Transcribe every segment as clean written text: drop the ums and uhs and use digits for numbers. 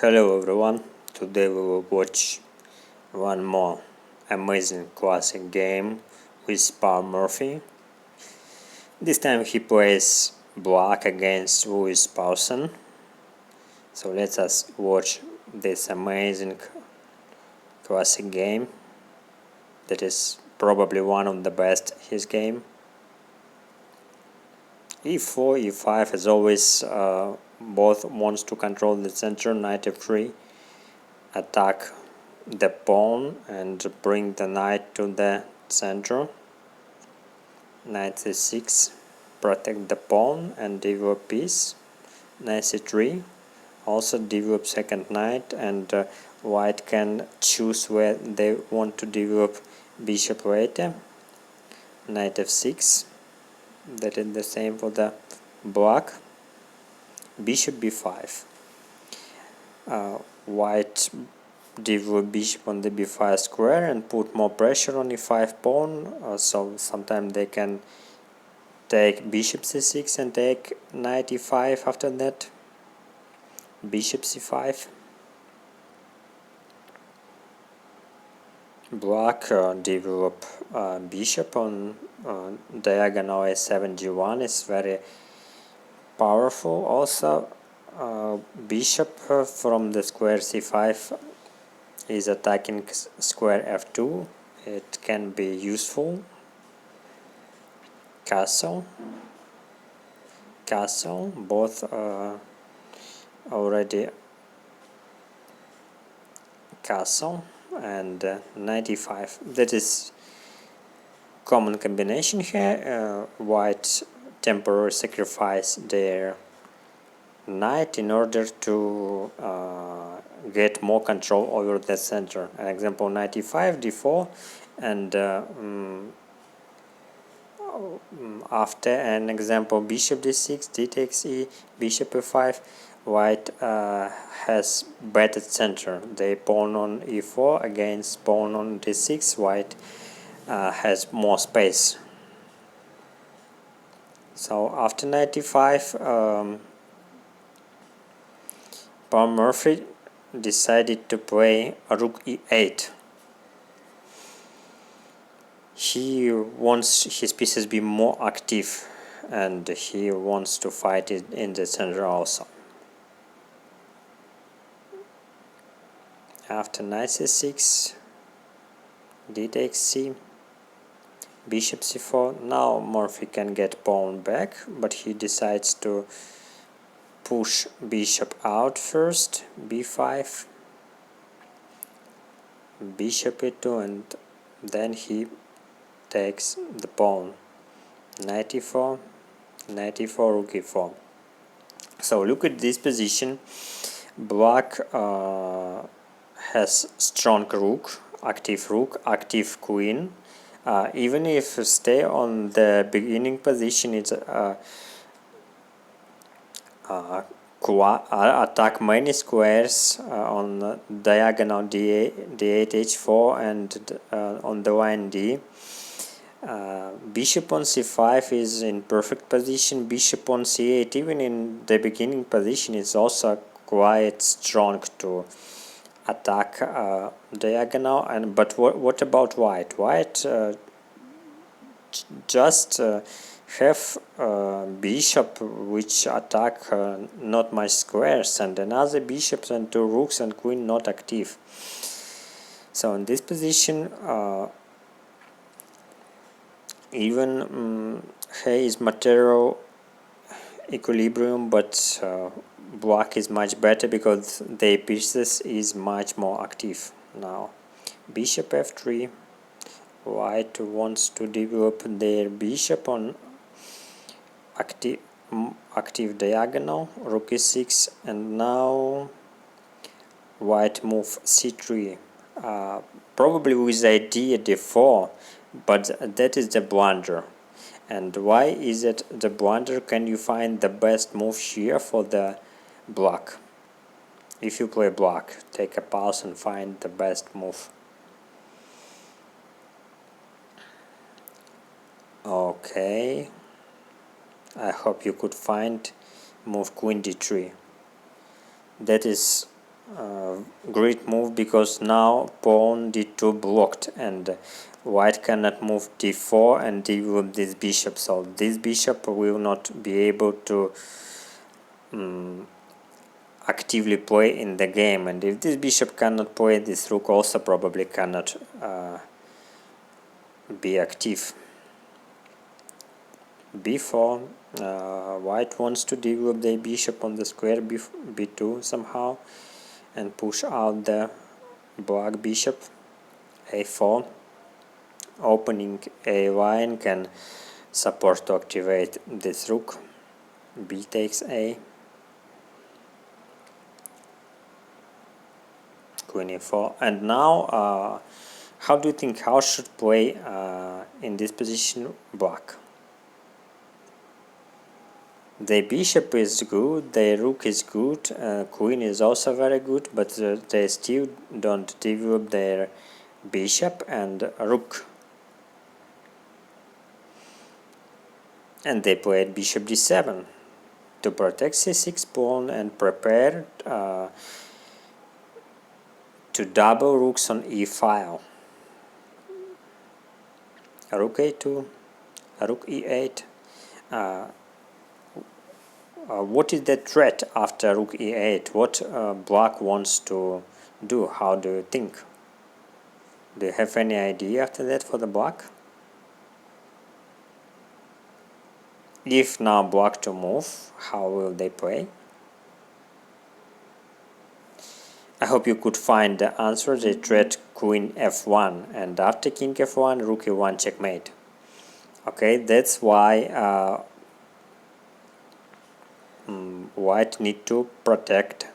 Hello everyone, today we will watch one more amazing classic game with Paul Morphy. This time he plays black against Louis Paulson. So let us watch this amazing classic game that is probably one of the best his game. e4, e5 as always, both wants to control the center. Knight f3, attack the pawn and bring the knight to the center. Knight c6, protect the pawn and develop piece. Knight c3, also develop second knight, and white can choose where they want to develop bishop later. Knight f6, that is the same for the black. Bishop b5, white develop bishop on the b5 square and put more pressure on e5 pawn, so sometimes they can take bishop c6 and take knight e5 after that. Bishop c5, black develop bishop on diagonal a7 g1 is very powerful. Also bishop from the square c5 is attacking square f2. It can be useful. Castle, both already castle, and knight e5. That is common combination here. White temporarily sacrifice their knight in order to get more control over the center. An example, knight e5, d4, and after an example, bishop d6, d takes e, bishop e5, white has better center. They pawn on e4 against pawn on d6, white has more space. So after knight e5, Paul Morphy decided to play rook e8. He wants his pieces be more active, and he wants to fight it in the center also. After knight c6, d takes c, bishop c4. Now Morphy can get pawn back, but he decides to push bishop out first. b5, bishop e2, and then he takes the pawn. Knight e4, rook e4. So look at this position. Black has strong rook, active queen. Even if stay on the beginning position, it's attack many squares on diagonal d8, h4, and on the line d. Bishop on c5 is in perfect position. Bishop on c8, even in the beginning position, is also quite strong to attack diagonal. And but what about white? White just have bishop which attack not much squares, and another bishops and two rooks and queen not active. So in this position, even here is material equilibrium, but black is much better because their pieces is much more active. Now bishop f3, white wants to develop their bishop on active diagonal. Rook e6, and now white move c3, probably with idea d4, but that is the blunder. And why is it the blunder? Can you find the best move here for the black? If you play black, take a pause and find the best move. Okay, I hope you could find move queen d3. That is great move, because now pawn d2 blocked and white cannot move d4 and develop this bishop, so this bishop will not be able to actively play in the game, and if this bishop cannot play, this rook also probably cannot be active. b4, white wants to develop the bishop on the square b2 somehow and push out the black bishop. a4, opening a line can support to activate this rook. b takes a, queen e4, and now how do you think how should play in this position black? The bishop is good, the rook is good, queen is also very good, but they still don't develop their bishop and rook. And they played bishop d7 to protect c6 pawn and prepare to double rooks on e file. Rook a2, rook e8. What is the threat after rook e8? What black wants to do? How do you think? Do you have any idea after that for the black? If now black to move, how will they play? I hope you could find the answer. They threat queen f1, and after king f1, rook e1 checkmate. Okay, that's why white need to protect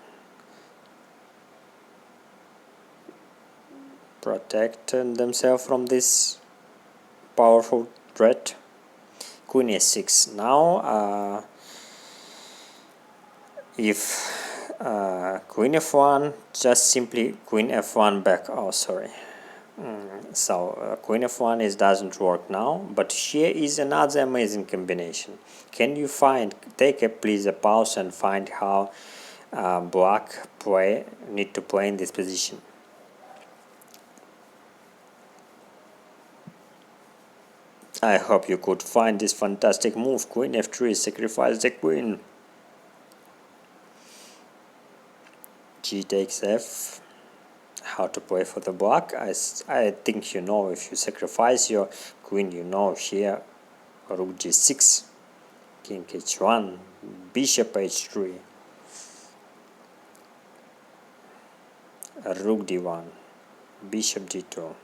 themselves from this powerful threat. Queen e6. Now if queen f1, just simply queen f1 back. Oh, sorry. So queen f1 doesn't work now, but here is another amazing combination. Can you take please a pause and find how black need to play in this position? I hope you could find this fantastic move. Queen f3, sacrifice the queen. G takes f. How to play for the black? I think you know. If you sacrifice your queen, you know here. Rook g6, king h1, bishop h3, rook d1, bishop d2,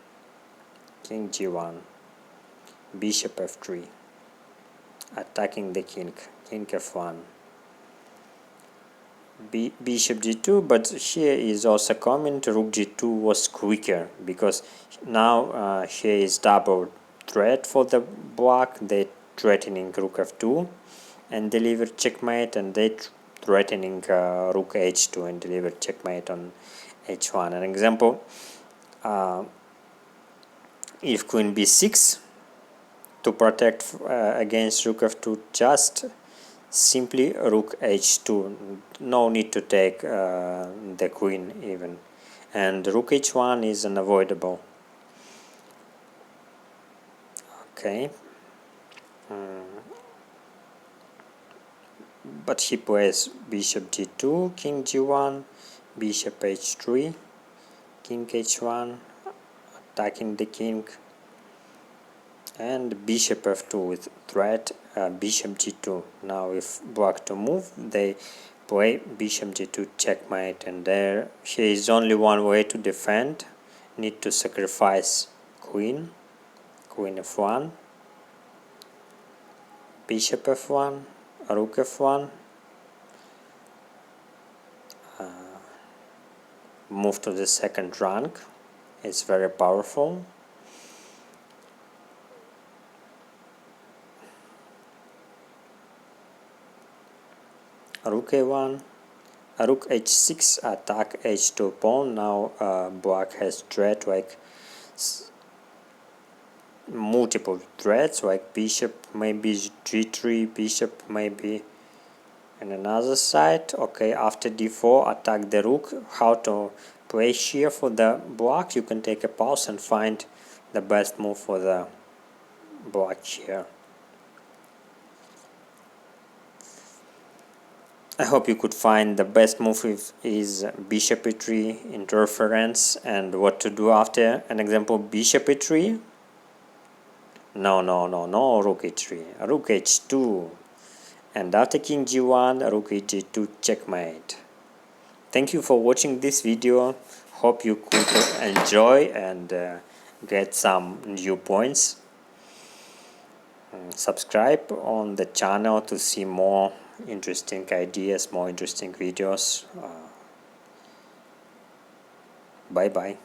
king g1, bishop f3, attacking the king, king f1, bishop g2, but here is also comment rook g2 was quicker, because now here is double threat for the black. They threatening rook f2 and deliver checkmate, and they threatening rook h2 and deliver checkmate on h1. An example, if queen b6, to protect against rook f2, just simply rook h2, no need to take the queen even, and rook h1 is unavoidable. Okay, but he plays bishop g2, king g1, bishop h3, king h1, attacking the king, and bishop f2 with threat, bishop g2. Now if black to move, they play bishop g2 checkmate, and here is only one way to defend. Need to sacrifice queen, queen f1, bishop f1, rook f1, move to the second rank. It's very powerful. Rook a1, rook h6, attack h2 pawn. Now black has threat like multiple threats, like bishop maybe g3, bishop maybe And another side, okay, after d4 attack the rook. How to play here for the black? You can take a pause and find the best move for the black here. I hope you could find the best move is bishop e3 interference, and what to do after an example bishop e3. No, rook e3, rook h2, and after king g1, rook g2, checkmate. Thank you for watching this video. Hope you could enjoy and get some new points. Subscribe on the channel to see more interesting ideas, more interesting videos. Bye bye.